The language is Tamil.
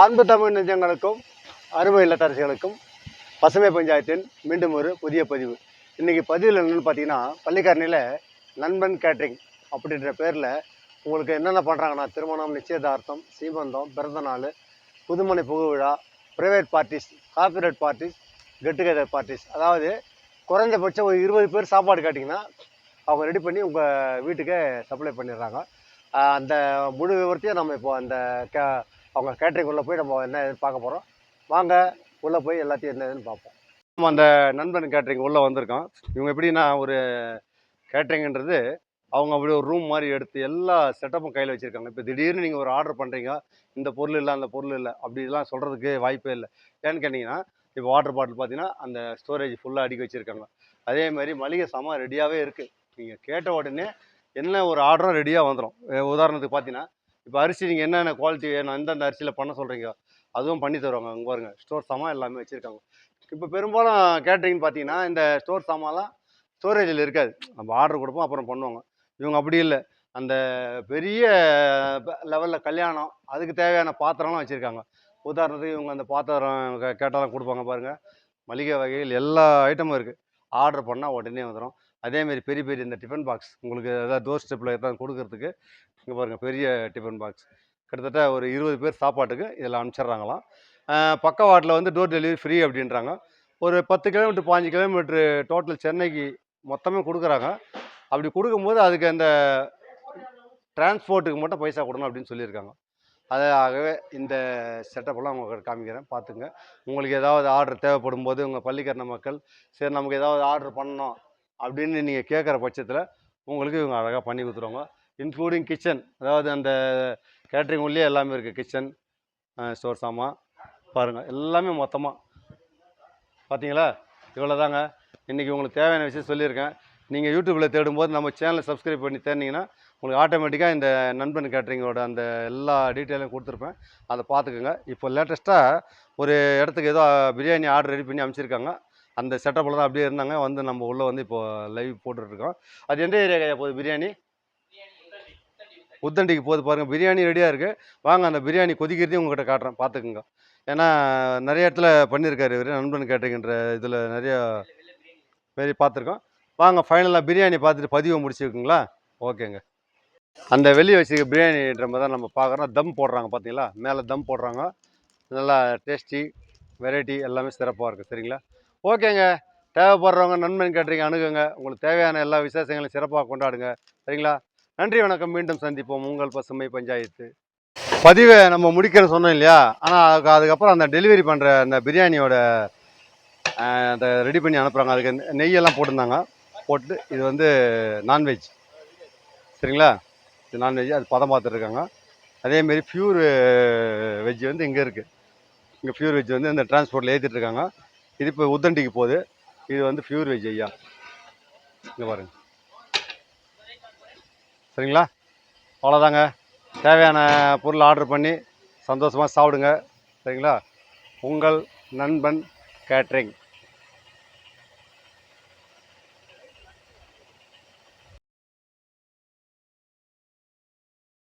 ஆண்பு தமிழ் நெஞ்சங்களுக்கும் அருமை இல்லத்தரசிகளுக்கும் பசுமை பஞ்சாயத்தின் மீண்டும் ஒரு புதிய பதிவு. இன்றைக்கி பதிவில் என்னென்னு பார்த்தீங்கன்னா, பள்ளிக்கரணையில் நண்பன் கேட்ரிங் அப்படின்ற பேரில் உங்களுக்கு என்னென்ன பண்ணுறாங்கன்னா, திருமணம், நிச்சயதார்த்தம், சீமந்தம், பிறந்தநாள், புதுமனை புகுவிழா, private parties, corporate parties, get together parties, அதாவது குறைஞ்சபட்சம் ஒரு 20 பேர் சாப்பாடு கேட்டிங்கன்னா அவங்க ரெடி பண்ணி உங்கள் வீட்டுக்கே சப்ளை பண்ணிடுறாங்க. அந்த முழு விவரத்தையும் நம்ம இப்போ அந்த அவங்க கேட்ரிங் உள்ளே போய் நம்ம என்ன பார்க்க போகிறோம். வாங்க உள்ளே போய் எல்லாத்தையும் என்ன ஏதுன்னு பார்ப்போம். நம்ம அந்த நண்பன் கேட்ரிங் உள்ளே வந்திருக்கோம். இவங்க எப்படின்னா, ஒரு கேட்ரிங்ன்றது அவங்க அப்படி ஒரு ரூம் மாதிரி எடுத்து எல்லா செட்டப்பும் கையில் வச்சுருக்காங்க. இப்போ திடீர்னு நீங்கள் ஒரு ஆர்டர் பண்ணுறீங்க, இந்த பொருள் இல்லை அந்த பொருள் இல்லை அப்படிலாம் சொல்கிறதுக்கு வாய்ப்பே இல்லை. ஏன்னு கேட்டிங்கன்னா, இப்போ வாட்டர் பாட்டில் பார்த்தீங்கன்னா அந்த ஸ்டோரேஜ் ஃபுல்லாக அடுக்கி வச்சுருக்காங்க. அதே மாதிரி மளிகை சாமான் ரெடியாகவே இருக்குது. நீங்கள் கேட்ட உடனே என்ன ஒரு ஆர்டரும் ரெடியாக வந்துடும். உதாரணத்துக்கு பார்த்தீங்கன்னா, இப்போ அரிசி நீங்கள் என்னென்ன குவாலிட்டி வேணும், எந்தெந்த அரிசியில் பண்ண சொல்கிறீங்க அதுவும் பண்ணி தருவாங்க. அங்கே பாருங்கள், ஸ்டோர் சாமான் எல்லாமே வச்சுருக்காங்க. இப்போ பெரும்பாலும் கேட்ரிங்னு பார்த்தீங்கன்னா இந்த ஸ்டோர் சாமான்லாம் ஸ்டோரேஜில் இருக்காது. நம்ம ஆர்டர் கொடுப்போம், அப்புறம் பண்ணுவாங்க. இவங்க அப்படி இல்லை. அந்த பெரிய லெவலில் கல்யாணம், அதுக்கு தேவையான பாத்திரம்லாம் வச்சுருக்காங்க. உதாரணத்துக்கு இவங்க அந்த பாத்திரம் கேட்டாலும் கொடுப்பாங்க பாருங்கள். மளிகை வகைகள் எல்லா ஐட்டமும் இருக்குது. ஆர்டர் பண்ணால் உடனே வந்துடும். அதேமாரி பெரிய பெரிய இந்த டிஃபன் பாக்ஸ் உங்களுக்கு எதாவது டோர் ஸ்டெப்பில் எதாவது கொடுக்கறதுக்கு இங்கே பாருங்கள், பெரிய டிஃபன் பாக்ஸ் கிட்டத்தட்ட ஒரு 20 பேர் சாப்பாட்டுக்கு இதில் அனுப்பிச்சிட்றாங்களாம். பக்கவாட்டில் வந்து டோர் டெலிவரி ஃப்ரீ அப்படின்றாங்க. ஒரு 10 கிலோமீட்டர் 15 கிலோமீட்ரு டோட்டல் சென்னைக்கு மொத்தமே கொடுக்குறாங்க. அப்படி கொடுக்கும்போது அதுக்கு அந்த டிரான்ஸ்போர்ட்டுக்கு மட்டும் பைசா கொடுக்கணும் அப்படின்னு சொல்லியிருக்காங்க. ஆகவே இந்த செட்டப்பெல்லாம் உங்களுக்கு காமிக்கிறேன், பார்த்துங்க. உங்களுக்கு ஏதாவது ஆர்டர் தேவைப்படும் போது உங்கள் பள்ளிக்கரணை மக்கள் சரி நமக்கு ஏதாவது ஆர்டர் பண்ணணும் அப்படின்னு நீங்கள் கேட்குற பட்சத்தில் உங்களுக்கு இவங்க அழகாக பண்ணி கொடுத்துருவாங்க. இன்க்ளூடிங் கிச்சன், அதாவது அந்த கேட்ரிங் உள்ளே எல்லாமே இருக்குது. கிச்சன், ஸ்டோர் சாமான் பாருங்கள், எல்லாமே மொத்தமாக பார்த்தீங்களா. இவ்வளோ தாங்க இன்றைக்கி உங்களுக்கு தேவையான விஷயம் சொல்லியிருக்கேன். நீங்கள் யூடியூப்பில் தேடும்போது நம்ம சேனலை சப்ஸ்கிரைப் பண்ணி தேர்ந்தீங்கன்னா உங்களுக்கு ஆட்டோமேட்டிக்காக இந்த நண்பன் கேட்ரிங்கோட அந்த எல்லா டீட்டெயிலும் கொடுத்துருப்பேன். அதை பார்த்துக்குங்க. இப்போ லேட்டஸ்ட்டாக ஒரு இடத்துக்கு ஏதோ பிரியாணி ஆர்டர் ரெடி பண்ணி அமைச்சிருக்காங்க. அந்த செட்டப்பில் தான் அப்படியே இருந்தாங்க. வந்து நம்ம உள்ளே வந்து இப்போது லைவ் போட்டுட்ருக்கோம். அது எந்த ஏரியா போகுது பிரியாணி? உத்தண்டிக்கு போகுது பாருங்கள். பிரியாணி ரெடியாக இருக்குது. வாங்க அந்த பிரியாணி கொதிக்கிறதையும் உங்கள்கிட்ட காட்டுறேன், பார்த்துக்குங்க. ஏன்னா நிறைய இடத்துல பண்ணியிருக்காரு இவர் நண்பன் கேட்ரிங்கன்ற இதில் நிறையா மாரி பார்த்துருக்கோம். வாங்க ஃபைனலாக பிரியாணி பார்த்துட்டு பதிவை முடிச்சுக்குங்களா? ஓகேங்க. அந்த வெளியே வச்சுருக்க பிரியாணின்ற மாதிரி தான் நம்ம பார்க்குறோம். தம் போடுறாங்க பார்த்தீங்களா, மேலே தம் போடுறாங்க. நல்லா டேஸ்டி வெரைட்டி எல்லாமே சிறப்பாக இருக்குது. சரிங்களா? ஓகேங்க. தேவைப்படுறவங்க நண்பன் கேட்ரிங் அணுகுங்க. உங்களுக்கு தேவையான எல்லா விசேஷங்களையும் சிறப்பாக கொண்டாடுங்க. சரிங்களா? நன்றி, வணக்கம். மீண்டும் சந்திப்போம். உங்கள் பசுமை பஞ்சாயத்து. பதிவை நம்ம முடிக்கிறேன்னு சொன்னோம் இல்லையா? ஆனால் அதுக்கப்புறம் அந்த டெலிவரி பண்ணுற அந்த பிரியாணியோட அதை ரெடி பண்ணி அனுப்புகிறாங்க. அதுக்கு நெய்யெல்லாம் போட்டிருந்தாங்க. போட்டு இது வந்து நான்வெஜ். சரிங்களா? இது நான்வெஜ். அது பதம் பார்த்துட்ருக்காங்க. அதேமாரி ப்யூர் வெஜ் வந்து இங்கே இருக்குது. இங்கே ப்யூர் வெஜ் வந்து இந்த டிரான்ஸ்போர்ட்டில் ஏற்றிட்டுருக்காங்க. இது இப்போ உத்தண்டிக்கு போகுது. இது வந்து ப்யூர் வெஜ் ஐயா. இங்கே பாருங்கள். சரிங்களா? அவ்வளோதாங்க. தேவையான பொருள் ஆர்டர் பண்ணி சந்தோஷமாக சாப்பிடுங்க. சரிங்களா? உங்கள் நண்பன் கேட்ரிங்.